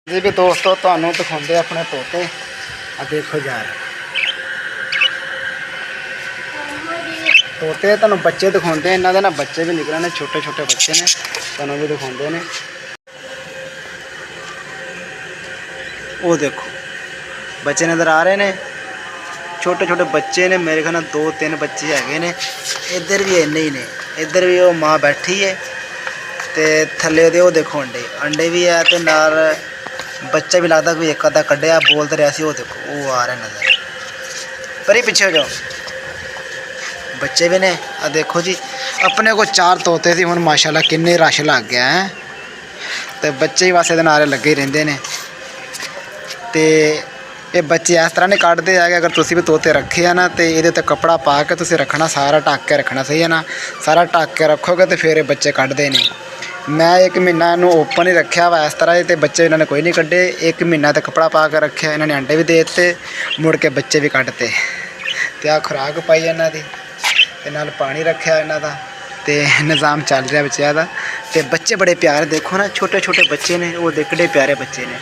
जी भी दोस्तों ਤੁਹਾਨੂੰ ਦਿਖਾਉਂਦੇ ਆਪਣੇ ਤੋਤੇ ਆ ਦੇਖੋ ਯਾਰ ਤੋਤੇ ਤੁਹਾਨੂੰ ਬੱਚੇ ਦਿਖਾਉਂਦੇ ਇਹਨਾਂ ਦੇ ਨਾ ਬੱਚੇ ਵੀ ਨਿਕਲਣੇ ਛੋਟੇ ਛੋਟੇ ਬੱਚੇ ਨੇ ਤੁਹਾਨੂੰ ਵੀ ਦਿਖਾਉਂਦੇ ਨੇ ਉਹ ਦੇਖੋ ਬੱਚੇ ਨਜ਼ਰ ਆ ਰਹੇ ਨੇ छोटे छोटे बच्चे ने मेरे ख्याल 2-3 बच्चे है इधर भी इन्ने ही ने इधर भी वो माँ बैठी है तो थले वो देखो अंडे अंडे भी है तो नाल बच्चा भी लगता कोई एक अद्धा कढ़िया बोलते रहा वो देखो वो आ रहे नज़र पर ही पीछे हो जाओ बच्चे भी ने देखो जी अपने को 4 तोते थे हुण माशाल्लाह किन्ने रश लग गया है तो बच्चे ही बस ये नारे लगे ही रहिंदे ने ते ये बच्चे इस तरह नहीं कटते है कि अगर तुसी भी तोते रखे हैं ना तो ये कपड़ा पा के तुसी रखना सारा ढक के रखना सही है ना सारा ढक के रखोगे तो फिर ये बच्चे कटते नहीं मैं 1 महीना इन्हूं ओपन ही रखा वा इस तरह तो बच्चे इन्होंने कोई नहीं कड्डे 1 महीना तो कपड़ा पा के रखे इन्होंने अंडे भी दे दिते मुड़ के बच्चे भी कटते तो आ खुराक पाई इन्हों की ते नाल पानी रखा इन्हों का तो निज़ाम चल रहा बच्चों का तो बच्चे बड़े प्यारे देखो ना छोटे छोटे बच्चे ने वो किड्डे प्यारे बच्चे ने।